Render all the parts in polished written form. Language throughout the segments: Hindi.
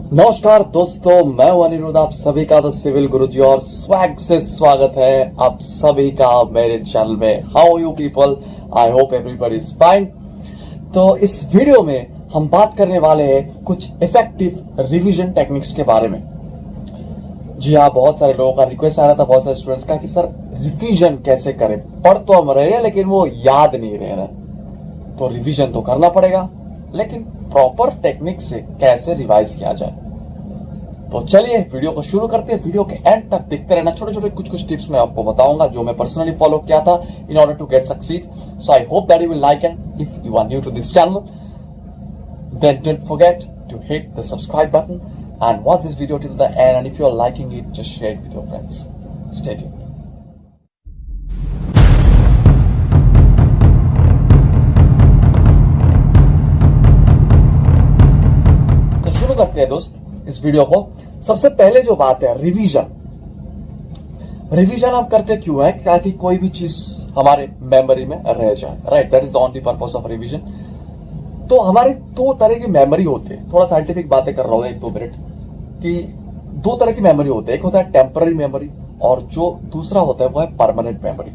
नमस्कार दोस्तों, मैं हूं अनिरुद्ध। आप सभी का द सिविल गुरुजी और स्वैग से स्वागत है आप सभी का मेरे चैनल में। How you people, I hope everybody is fine. तो इस वीडियो में हम बात करने वाले हैं कुछ इफेक्टिव रिवीजन टेक्निक्स के बारे में। जी हाँ, बहुत सारे लोगों का रिक्वेस्ट आ रहा था, बहुत सारे स्टूडेंट्स का कि सर रिवीजन कैसे करें। पढ़ तो हम रहे हैं लेकिन वो याद नहीं रह रहा, तो रिवीजन तो करना पड़ेगा, लेकिन प्रॉपर टेक्निक से कैसे रिवाइज किया जाए। तो चलिए वीडियो को शुरू करते हैं। वीडियो के एंड तक देखते रहना। छोटे छोटे कुछ टिप्स मैं आपको बताऊंगा जो मैं पर्सनली फॉलो किया था in order to get succeed. So I hope that you will like and if you are new to this channel then don't forget to hit the subscribe button and watch this video till the end, and if you are liking it, just share it with your friends. Stay tuned. तो शुरू करते हैं दोस्त इस वीडियो को। सबसे पहले जो बात है रिवीजन हम करते क्यों है? ताकि कोई भी चीज हमारे मेमोरी में रह जाए, right? That is the only purpose of revision. तो हमारे दो तरह की मेमोरी होते हैं। थोड़ा साइंटिफिक बातें कर रहा हूं 1-2 मिनट कि दो तरह की मेमोरी होते हैं। एक होता है टेम्पररी मेमोरी और जो दूसरा होता है वो है परमानेंट मेमोरी।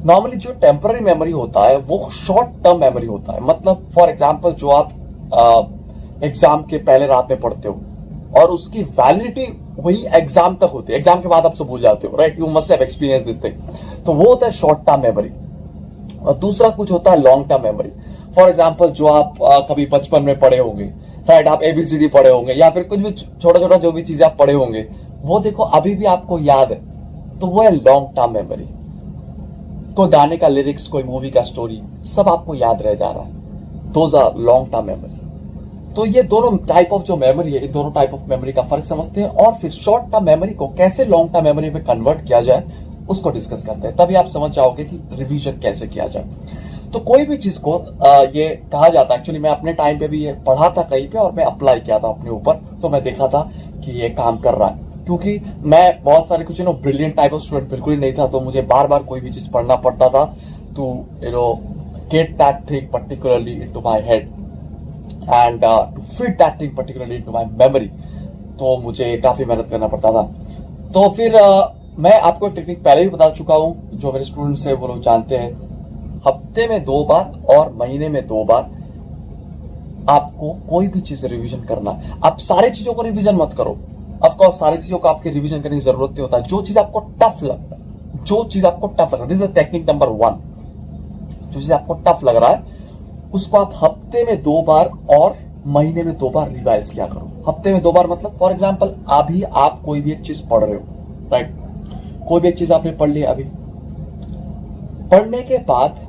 नॉर्मली जो टेम्पररी मेमोरी होता है वो शॉर्ट टर्म मेमोरी होता है। मतलब फॉर एग्जांपल जो आप एग्जाम के पहले रात में पढ़ते हो और उसकी वैलिडिटी वही एग्जाम तक होती है, एग्जाम के बाद आप सब भूल जाते हो, right? You must have experience this thing. तो वो होता है शॉर्ट टर्म मेमोरी। और दूसरा कुछ होता है long term memory. For example जो आप कभी बचपन में पढ़े होंगे, राइट? आप ABCD पढ़े होंगे या फिर कुछ भी छोटा छोटा जो भी चीजें आप पढ़े होंगे वो देखो अभी भी आपको याद है, तो वो है लॉन्ग टर्म मेमोरी। कोई गाने का लिरिक्स, कोई मूवी का स्टोरी, सब आपको याद रह जा रहा है। Those are long term memory. तो ये दोनों टाइप ऑफ जो मेमोरी है, इन दोनों टाइप ऑफ मेमोरी का फर्क समझते हैं और फिर शॉर्ट टर्म मेमोरी को कैसे लॉन्ग टर्म मेमोरी में कन्वर्ट किया जाए उसको डिस्कस करते हैं। तभी आप समझ जाओगे कि रिवीजन कैसे किया जाए। तो कोई भी चीज को ये कहा जाता है, एक्चुअली मैं अपने टाइम पे भी ये पढ़ा था कहीं पे और मैं अप्लाई किया था अपने ऊपर, तो मैं देखा था कि ये काम कर रहा है। क्योंकि मैं बहुत सारे कुछ ब्रिलियंट टाइप ऑफ स्टूडेंट बिल्कुल ही नहीं था, तो मुझे बार बार कोई भी चीज पढ़ना पड़ता था to get that thing particularly into my head and to fit that thing particularly into my memory. तो मुझे काफी मेहनत करना पड़ता था। तो फिर मैं आपको टेक्निक पहले भी बता चुका हूं, जो मेरे स्टूडेंट्स है वो लोग जानते हैं। हफ्ते में 2 बार और महीने में 2 बार आपको कोई भी चीज रिवीजन करना है। आप सारी चीजों को रिवीजन मत करो, ऑफ कोर्स सारी चीजों को आपके रिवीजन करने की जरूरत नहीं होता। जो चीज आपको टफ लगता है, दिस इज टेक्निक नंबर 1। जो चीज आपको टफ लग रहा है उसको आप हफ्ते में 2 बार और महीने में 2 बार रिवाइज किया करो। हफ्ते में 2 बार मतलब फॉर एग्जाम्पल अभी आप कोई भी एक चीज पढ़ रहे हो, राइट? कोई भी एक चीज आपने पढ़ लिया, अभी पढ़ने के बाद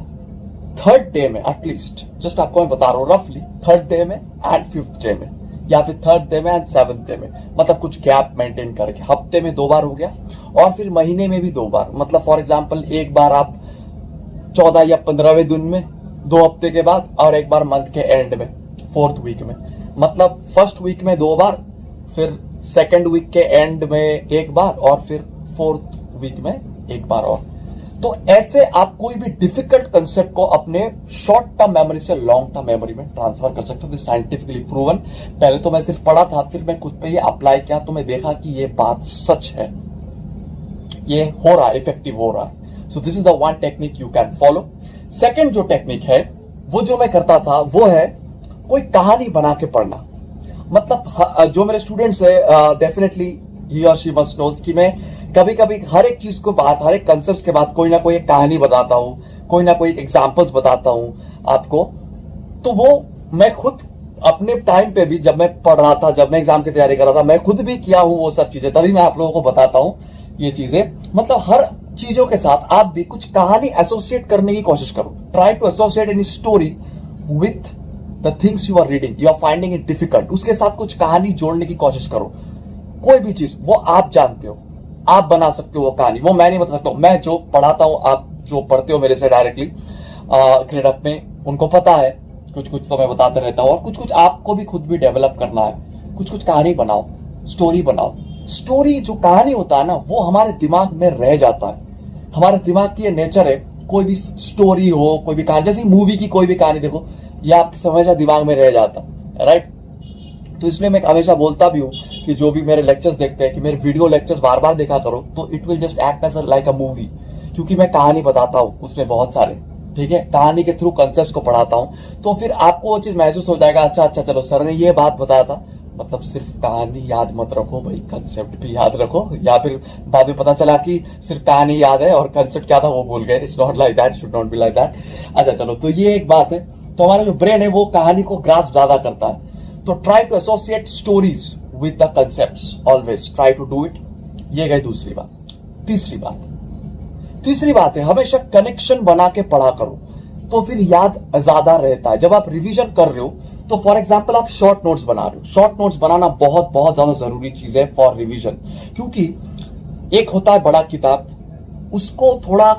3rd डे में एटलीस्ट, जस्ट आपको मैं बता रहा हूं रफली, 3rd डे में एंड 5th डे में, या फिर 3rd डे में एंड 7th डे में, मतलब कुछ गैप मेंटेन करके हफ्ते में 2 बार हो गया और फिर महीने में भी 2 बार। मतलब फॉर एग्जांपल एक बार आप 14 या 15वें दिन में 2 हफ्ते के बाद, और एक बार मंथ के एंड में 4th वीक में। मतलब फर्स्ट वीक में 2 बार, फिर 2nd वीक के एंड में 1 बार और फिर 4th वीक में 1 बार और। तो ऐसे आप कोई भी डिफिकल्ट कंसेप्ट को अपने शॉर्ट टर्म मेमोरी से लॉन्ग टर्म मेमोरी में ट्रांसफर कर सकते हो। This scientifically proven. पहले तो मैं सिर्फ पढ़ा था, फिर मैं खुद पे ये अप्लाई किया तो मैं देखा कि ये बात सच है, ये हो रहा है, इफेक्टिव हो रहा है। So this is the 1 technique you can follow. Second जो टेक्निक है वो जो मैं करता था वो है कोई कहानी बना के पढ़ना। मतलब जो मेरे स्टूडेंट्स है डेफिनेटली ही और शी मस्ट नोज कि मैं कभी कभी हर एक चीज को बात, हर एक कंसेप्ट के बाद कोई ना कोई एक कहानी बताता हूं, कोई ना कोई एग्जांपल्स बताता हूं आपको। तो वो मैं खुद अपने टाइम पे भी जब मैं पढ़ रहा था, जब मैं एग्जाम की तैयारी कर रहा था, मैं खुद भी किया हूं वो सब चीजें, तभी मैं आप लोगों को बताता हूं ये चीजें। मतलब हर चीजों के साथ आप भी कुछ कहानी एसोसिएट करने की कोशिश करो। Try to associate any story with the things you are reading, you are finding it difficult. उसके साथ कुछ कहानी जोड़ने की कोशिश करो। कोई भी चीज वो आप जानते हो, आप बना सकते हो वो कहानी, वो मैं नहीं बता सकता हूं। मैं जो पढ़ाता हूं, आप जो पढ़ते हो मेरे से डायरेक्टली ग्रेड अप में, उनको पता है कुछ कुछ तो मैं बताते रहता हूं, और कुछ कुछ आपको भी खुद भी डेवलप करना है। कुछ कुछ कहानी बनाओ, स्टोरी बनाओ। स्टोरी जो कहानी होता है ना, वो हमारे दिमाग में रह जाता है। हमारे दिमाग की ये नेचर है, कोई भी स्टोरी हो, कोई भी कहानी, जैसे मूवी की कोई भी कहानी देखो, ये आपके हमेशा दिमाग में रह जाता है, राइट? तो इसलिए मैं हमेशा बोलता भी हूँ कि जो भी मेरे लेक्चर्स देखते हैं कि मेरे वीडियो लेक्चर्स बार बार देखा करो, तो it will just act as like a movie, क्योंकि मैं कहानी बताता हूँ उसमें बहुत सारे, ठीक है, कहानी के थ्रू कंसेप्ट को पढ़ाता हूँ, तो फिर आपको वो चीज महसूस हो जाएगा, अच्छा अच्छा चलो सर ने ये बात बताया था, मतलब सिर्फ कहानी याद मत रखो भाई, कंसेप्ट भी याद रखो, या फिर बाद में पता चला कि सिर्फ कहानी याद है और कंसेप्ट क्या था वो भूल गए। It's not like that, should not be like that. अच्छा चलो, तो ये एक बात है। तो हमारा जो ब्रेन है वो कहानी को ग्रास्प ज्यादा करता है, तो try to associate stories with the concepts, always try to do it. ये गई दूसरी बात। तीसरी बात है, हमेशा कनेक्शन बना के पढ़ा करो, तो फिर याद ज्यादा रहता है। जब आप रिवीजन कर रहे हो, तो फॉर एग्जाम्पल आप शॉर्ट नोट्स बना रहे हो, शॉर्ट नोट्स बनाना बहुत बहुत ज्यादा जरूरी चीज है फॉर रिवीजन, क्योंकि एक होता है बड़ा किताब, उसको थोड़ा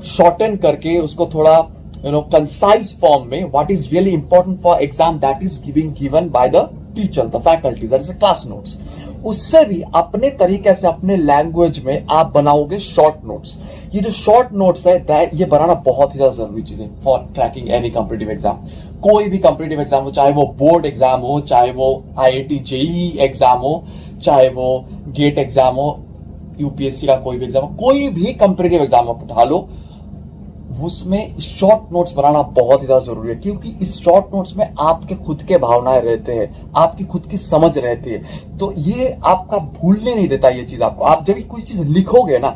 शॉर्टन करके, उसको थोड़ा कंसाइज फॉर्म में, what is really important for exam that is given by the teacher, the faculty, that is class notes. उससे भी अपने तरीके से, अपने लैंग्वेज में आप बनाओगे शॉर्ट नोट्स। ये जो शॉर्ट नोट्स है, ये बनाना बहुत ही ज्यादा जरूरी चीज है for cracking any competitive exam. कोई भी कॉम्पिटिटिव एग्जाम हो, चाहे वो बोर्ड एग्जाम हो, चाहे वो IIT JEE एग्जाम हो, चाहे वो गेट एग्जाम हो, UPSC का कोई भी एग्जाम हो, कोई भी कॉम्पिटिटिव एग्जाम आप उठा लो, उसमें शॉर्ट नोट्स बनाना बहुत ही ज्यादा जरूरी है, क्योंकि इस शॉर्ट नोट्स में आपके खुद के भावनाएं रहते हैं, आपकी खुद की समझ रहती है, तो ये आपका भूलने नहीं देता ये चीज आपको। आप जब कोई चीज लिखोगे ना,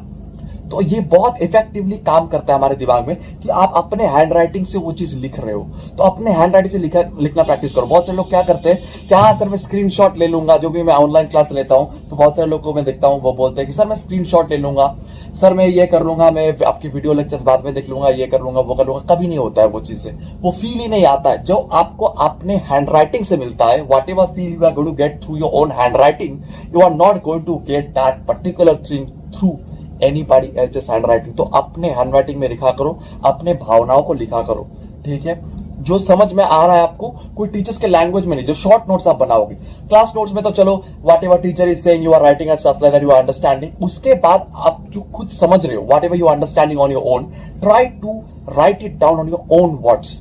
तो ये बहुत इफेक्टिवली काम करता है हमारे दिमाग में कि आप अपने हैंड राइटिंग से वो चीज लिख रहे हो, तो अपने हैंड राइटिंग से लिखना प्रैक्टिस करो। बहुत सारे लोग क्या करते हैं, क्या सर मैं स्क्रीनशॉट ले लूंगा, जो भी मैं ऑनलाइन क्लास लेता हूं, तो बहुत सारे लोग को मैं देखता हूं वो बोलते हैं कि सर मैं स्क्रीनशॉट ले लूंगा, सर मैं ये कर लूंगा, मैं आपकी वीडियो लेक्चर्स बाद में देख लूंगा, ये कर लूंगा, वो कर लूंगा। कभी नहीं होता है वो चीजें, वो फील ही नहीं आता है जो आपको अपने हैंड राइटिंग से मिलता है। Whatever feel you are going to get through your own hand writing, you are not going to get that particular thing through anybody else's hand writing. तो अपने हैंड राइटिंग में लिखा करो, अपने भावनाओं को लिखा करो, ठीक है, जो समझ में आ रहा है आपको, कोई टीचर्स के लैंग्वेज में नहीं। जो शॉर्ट नोट्स आप बनाओगे, क्लास नोट्स में तो चलो whatever teacher is saying you are writing and stuff like that, you are understanding. उसके बाद आप जो खुद समझ रहे हो, whatever you are understanding on your own, try to write it down on your own words,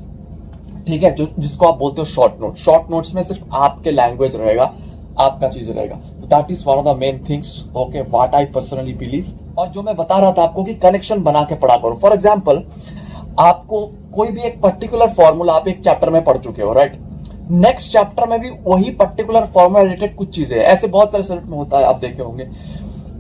ठीक है, जिसको आप बोलते हो शॉर्ट नोट। शॉर्ट नोट्स में सिर्फ आपके लैंग्वेज रहेगा, आपका चीज रहेगा। That is one of the main things, okay, what I personally believe. और जो मैं बता रहा था आपको कि कनेक्शन बना के पढ़ा करो। फॉर एग्जाम्पल, आपको कोई भी एक पर्टिकुलर फॉर्मूला आप एक चैप्टर में पढ़ चुके हो, राइट, नेक्स्ट चैप्टर में भी वही पर्टिकुलर फॉर्मूला रिलेटेड कुछ चीजें हैं। ऐसे बहुत सारे सब्जेक्ट में होता है, आप देखे होंगे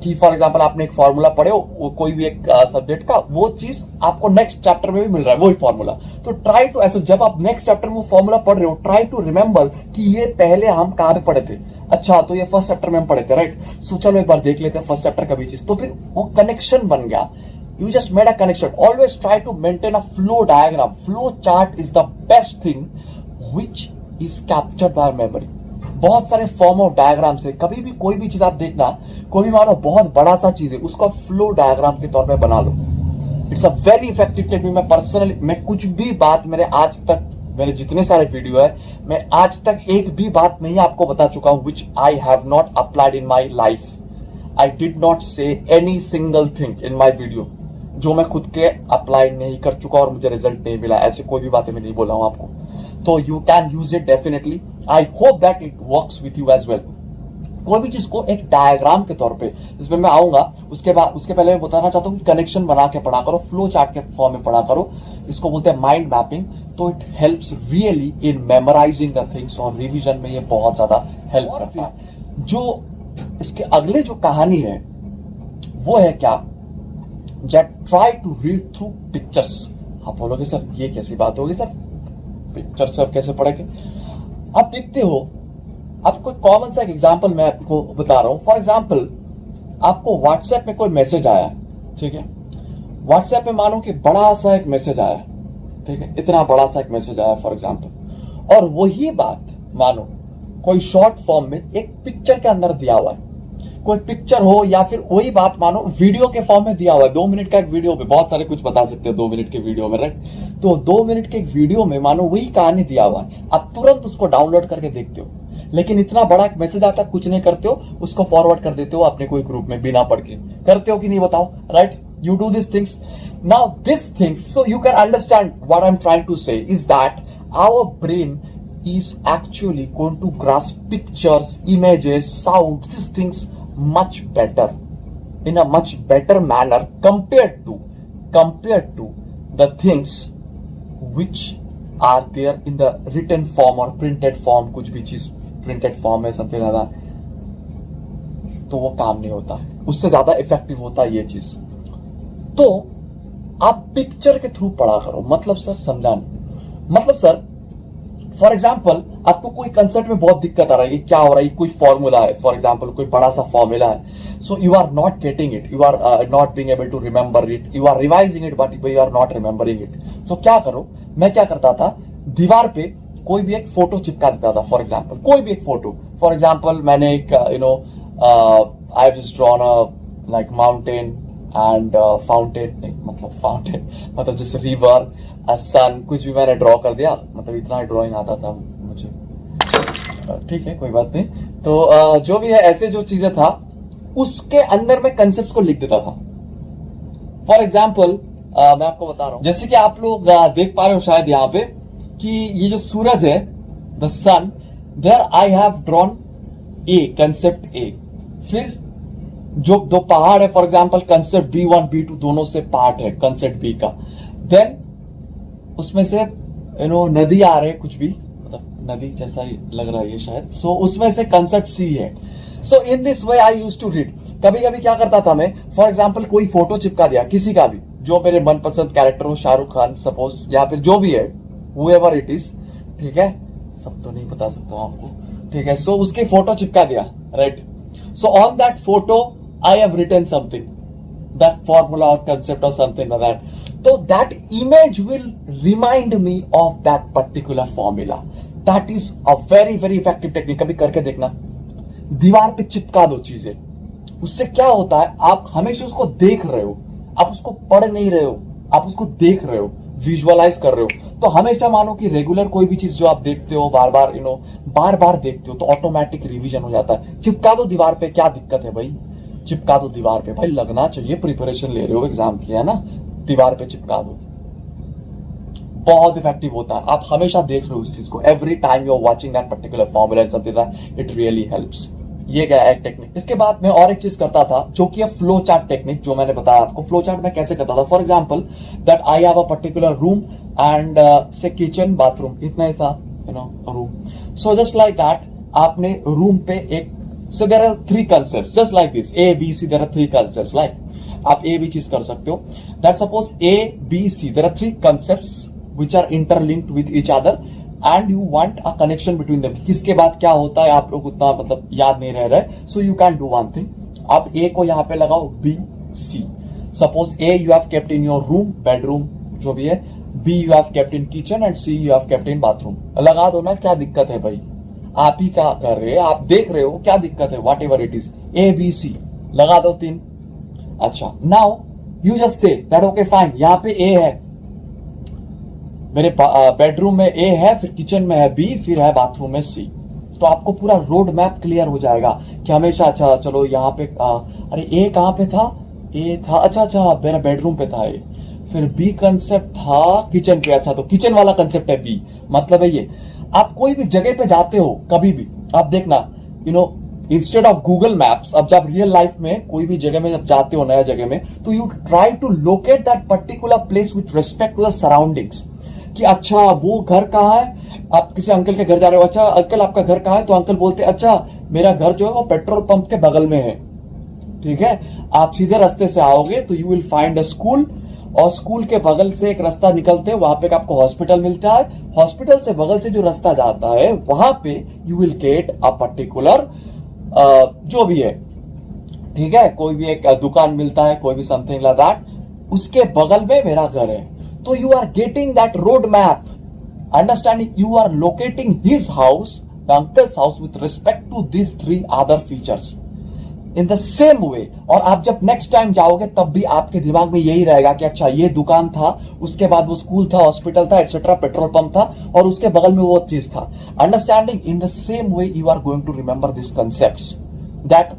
कि फॉर एग्जांपल आपने एक फॉर्मूला पढ़े हो, कोई भी एक सब्जेक्ट का, वो चीज आपको नेक्स्ट चैप्टर में भी मिल रहा है वही फॉर्मूला। तो ट्राई टू, ऐसे जब आप नेक्स्ट चैप्टर में वो फॉर्मूला पढ़ रहे हो, ट्राई टू रिमेंबर कि ये पहले हम कहां पे पढ़े थे। अच्छा, तो ये फर्स्ट चैप्टर में हम पढ़े थे, राइट, सो चलो एक बार देख लेते हैं फर्स्ट चैप्टर का भी चीज। तो फिर वो कनेक्शन बन गया, you just made a connection. Always try to maintain a flow diagram. Flow chart is the best thing which is captured by memory. बहुत सारे फॉर्म ऑफ डायग्राम से कभी भी कोई भी चीज आप देखना, कोई भी मानो बहुत बड़ा सा चीज है, उसका फ्लो डायग्राम के तौर पे बना लो। It's a very effective technique. मैं पर्सनली, मैं कुछ भी बात, मेरे आज तक मेरे जितने सारे वीडियो है, मैं आज तक एक भी बात नहीं आपको बता चुका हूं which I have not applied in my life. I did not say any single thing in my video जो मैं खुद के अप्लाई नहीं कर चुका और मुझे रिजल्ट नहीं मिला। ऐसे कोई भी बातें मैं नहीं बोला हूं आपको, तो you can use it definitely. I hope that it works with you as well. कोई भी चीज को एक डायग्राम के तौर पे, इसमें मैं आऊंगा, उसके पहले मैं बताना चाहता हूँ कि कनेक्शन बना के पढ़ा करो, फ्लो चार्ट के फॉर्म में पढ़ा करो। इसको बोलते हैं माइंड मैपिंग। तो it helps really in memorizing the things, और रिविजन में ये बहुत ज्यादा हेल्प करता है। जो इसके अगले जो कहानी है वो है क्या, जब try to read through pictures. आप बोलोगे सर ये कैसी बात होगी सर, पिक्चर से आप कैसे पढ़ेंगे। आप देखते हो, आपको कॉमन सा एक एग्जांपल मैं आपको बता रहा हूं। फॉर एग्जांपल, आपको व्हाट्सएप में कोई मैसेज आया, ठीक है, व्हाट्सएप में मानो कि बड़ा सा एक मैसेज आया, ठीक है, इतना बड़ा सा एक मैसेज आया फॉर एग्जांपल, और वही बात मानो कोई शॉर्ट फॉर्म में एक पिक्चर के अंदर दिया हुआ है। कोई पिक्चर हो या फिर वही बात मानो वीडियो के फॉर्म में दिया हुआ है। 2 मिनट का एक वीडियो पे बहुत सारे कुछ बता सकते हो 2 मिनट के वीडियो में, राइट। तो 2 मिनट के एक वीडियो में मानो वही कहानी दिया हुआ है, आप तुरंत उसको डाउनलोड करके देखते हो, लेकिन इतना बड़ा एक मैसेज आता है, कुछ नहीं करते हो, उसको फॉरवर्ड कर देते हो अपने कोई ग्रुप में बिना पढ़ के। करते हो कि नहीं बताओ, right, you do these things. Now these things, so you can understand what I'm trying to say is that our brain is actually going to grasp pictures, images, sounds, these things much better, in a much better manner compared to the things which are there in the written form or printed form. कुछ भी चीज printed form है something like that, तो वो काम नहीं होता है, उससे ज्यादा इफेक्टिव होता है ये चीज। तो आप पिक्चर के थ्रू पढ़ा करो। मतलब सर समझा नहीं, मतलब सर फॉर एग्जाम्पल आपको कोई कंसेप्ट में बहुत दिक्कत आ रही है, क्या हो रहा है, कोई फॉर्मूला है फॉर एग्जाम्पल, कोई बड़ा सा फॉर्मूला है, so you are not getting it, you are not being able to remember it, you are revising it but you are not remembering it. So क्या करो, मैं क्या करता था, दीवार पे कोई भी एक फोटो चिपका देता था। फॉर एग्जाम्पल कोई भी एक फोटो, फॉर एग्जाम्पल मैंने एक I have just drawn a like mountain and fountain, नहीं मतलब फाउंटेन मतलब जैसे रिवर, सन, कुछ भी मैंने ड्रॉ कर दिया, मतलब इतना ही ड्रॉइंग आता था मुझे, ठीक है कोई बात नहीं। तो जो भी है ऐसे जो चीजें था उसके अंदर मैं कंसेप्ट्स को लिख देता था। फॉर एग्जाम्पल मैं आपको बता रहा हूं, जैसे कि आप लोग देख पा रहे हो शायद यहाँ पे कि ये जो सूरज है, the sun, there I have drawn A, concept A. फिर जो दो पहाड़ है for example concept B1 B2 दोनों से पार्ट है कंसेप्ट बी का। देन उसमें से नदी आ रहे कुछ भी, मतलब नदी जैसा ही लग रहा है ये शायद, सो उसमें से कंसेप्ट सी है। So in this way I used to read. कभी कभी क्या करता था मैं, फॉर एग्जाम्पल कोई फोटो चिपका दिया किसी का भी जो मेरे मनपसंद कैरेक्टर हो, शाहरुख खान सपोज, या फिर जो भी है whoever it is, ठीक है, सब तो नहीं बता सकता हूं आपको, ठीक है। सो उसकी फोटो चिपका दिया, right. So on that photo I have written something, that formula और कंसेप्ट और something like that. So that image will remind me of that particular formula. That is a very very effective technique. कभी करके देखना, दीवार पे चिपका दो चीजें, उससे क्या होता है, आप हमेशा उसको देख रहे हो, आप उसको पढ़ नहीं रहे हो, आप उसको देख रहे हो, विजुअलाइज कर रहे हो। तो हमेशा मानो कि रेगुलर कोई भी चीज जो आप देखते हो बार बार बार बार देखते हो, तो ऑटोमेटिक रिवीजन हो जाता है। चिपका दो दीवार पे, क्या दिक्कत है भाई, चिपका दो दीवार पे, भाई लगना चाहिए, प्रिपरेशन ले रहे हो एग्जाम की, है ना, दीवार पे चिपका दो, बहुत इफेक्टिव होता है। आप हमेशा देख रहे हो उस चीज को, every time you are watching that particular formula and something that, it really helps. ये गया एक टेक्निक। इसके बाद मैं और एक चीज करता था जो कि है फ्लो चार्ट टेक्निक, जो मैंने बताया आपको। फ्लो चार्ट में कैसे करता था, for example that I have a particular room and से किचन बाथरूम, इतना ही था room. So just like that आपने रूम पे एक, so there are three concepts just like this, A B C, there are three concepts, like आप A भी चीज कर सकते हो, that suppose A B C, there are three concepts which are interlinked with each other and you want a connection between them। किसके बाद क्या होता है आप लोग उतना मतलब याद नहीं रह रहे, so you can do one thing, आप A को यहाँ पे लगाओ B C, suppose A you have kept in your room, bedroom जो भी है, B you have kept in kitchen and C you have kept in bathroom। लगा दो ना, क्या दिक्कत है भाई, आप ही क्या कर रहे हैं, आप देख रहे हो, क्या दिक्कत है, what ever it is, A B C लगा दो 3। अच्छा, now you just say that okay fine, यहाँ पे A है, मेरे बेडरूम में A है, फिर किचन में है B, फिर है बाथरूम में C। तो आपको पूरा रोड मैप क्लियर हो जाएगा कि हमेशा, अच्छा चलो यहाँ पे अरे A कहाँ पे था, A था, अच्छा मेरा बेडरूम पे था A, फिर B कंसेप्ट था किचन पे, अच्छा तो किचन वाला कंसेप्ट है B, मतलब है ये। आप कोई भी जगह पे जाते हो कभी भी, आप देखना इंस्टेड ऑफ गूगल मैप्स, अब जब रियल लाइफ में कोई भी जगह में जब जाते हो नया जगह में, तो you try to locate that particular place with respect to the surroundings, कि अच्छा वो घर कहाँ है, आप किसी अंकल के घर जा रहे हो, अच्छा अंकल आपका घर कहाँ है, तो अंकल बोलते अच्छा मेरा घर जो है वो पेट्रोल पंप के बगल में है, ठीक है। आप सीधे रास्ते से आओगे तो you will find a school, और स्कूल के बगल से एक रास्ता निकलते हैं, वहां पे आपको हॉस्पिटल मिलता है, हॉस्पिटल से बगल से जो रास्ता जाता है वहां पे you will get a particular जो भी है, ठीक है, कोई भी एक दुकान मिलता है, कोई भी समथिंग लाइक दैट, उसके बगल में मेरा घर है। तो you are getting that road map, understanding, you are locating his house, the uncle's house with respect to this 3 other features in the same way. और आप जब नेक्स्ट टाइम जाओगे तब भी आपके दिमाग में यही रहेगा कि अच्छा ये दुकान था, उसके बाद वो स्कूल था, हॉस्पिटल था, एटसेट्रा, पेट्रोल पंप था, और उसके बगल में वो चीज था। Understanding, in the same way you are going to remember this concepts, that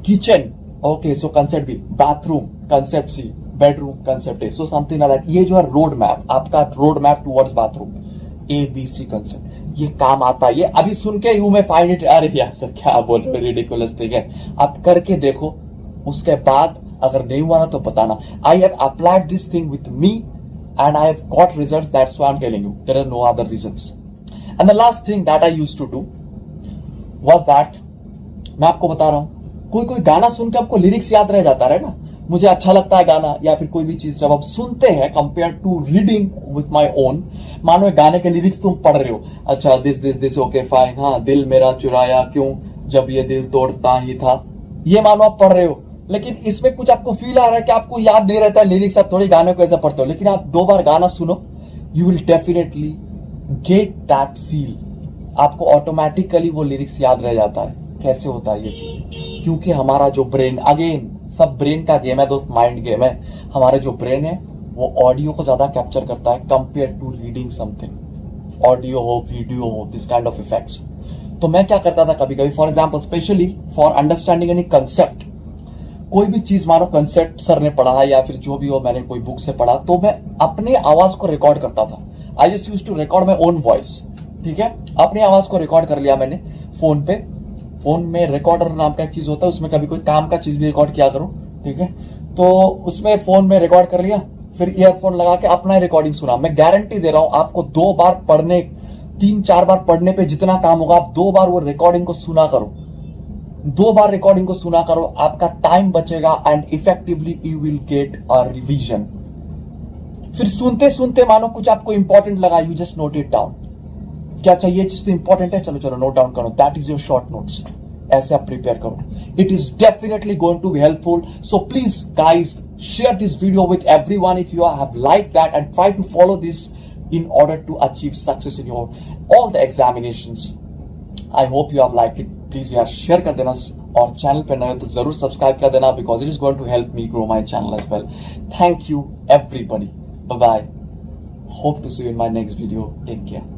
kitchen, okay so concept B, bathroom concept C, bedroom concept A, so something like that. ये जो है रोड मैप, आपका road map towards bathroom, ABC concept, ये काम आता है। ये अभी सुन के यू में फाइंड इट, अरे यार सर क्या बोल रहे हो, रिडिकुलस थिंग है। आप करके देखो, उसके बाद अगर नहीं हुआ ना तो बताना। I have applied this thing with me and I have got results, that's why I am telling you, there are no other reasons. And the last thing that I used to do was that, मैं आपको बता रहा हूं, कोई कोई गाना सुन के आपको लिरिक्स याद रह जाता है ना। मुझे अच्छा लगता है गाना या फिर कोई भी चीज जब आप सुनते हैं compare to reading with my own, मानो गाने के लिरिक्स तुम पढ़ रहे हो, अच्छा this this this okay fine, हाँ दिल मेरा चुराया क्यों जब ये दिल तोड़ता ही था, ये मानो आप पढ़ रहे हो। लेकिन इसमें कुछ आपको फील आ रहा है कि आपको याद नहीं रहता है लिरिक्स, आप थोड़ी गाने को ऐसा पढ़ते हो, लेकिन आप 2 बार गाना सुनो, you will definitely get that feel, आपको ऑटोमेटिकली वो लिरिक्स याद रह जाता है। कैसे होता है ये चीज? क्योंकि हमारा जो ब्रेन, अगेन सब ब्रेन का गेम है दोस्त, माइंड गेम है। हमारा जो ब्रेन है वो ऑडियो को ज्यादा कैप्चर करता है compare to reading something, audio हो, वीडियो हो, दिस काइंड ऑफ इफेक्ट्स। तो मैं क्या करता था कभी कभी, for example specially for understanding any concept, कोई भी चीज मानो कंसेप्ट सर ने पढ़ा है या फिर जो भी हो मैंने कोई बुक से पढ़ा, तो मैं अपनी आवाज को रिकॉर्ड करता था। I just use to record my own voice, ठीक है, अपनी आवाज को रिकॉर्ड कर लिया मैंने फोन पे। फोन में रिकॉर्डर नाम का एक चीज होता है, उसमें कभी कोई काम का चीज भी रिकॉर्ड किया करो, ठीक है। तो उसमें फोन में रिकॉर्ड कर लिया, फिर ईयरफोन लगा के अपना रिकॉर्डिंग सुना। मैं गारंटी दे रहा हूं आपको 2 बार पढ़ने, 3-4 बार पढ़ने पे जितना काम होगा, आप 2 बार वो रिकॉर्डिंग को सुना करो, 2 बार रिकॉर्डिंग को सुना करो, आपका टाइम बचेगा and effectively you will get a revision. फिर सुनते सुनते मानो कुछ आपको इंपॉर्टेंट लगा, you just note it down, क्या चाहिए चीज तो इंपॉर्टेंट है, चलो चलो नोट डाउन करो, that is your short notes. ऐसे आप प्रिपेयर करो, it is definitely going to be helpful. So please guys share this video with everyone if you have like that and try to follow this in order to achieve success in your all the examinations. I hope you have like it, please यार शेयर कर देना, और चैनल पे नए हो तो जरूर सब्सक्राइब कर देना, because it is going to help me grow my channel as well. Thank you everybody, bye bye, hope to see you in my next video, take care.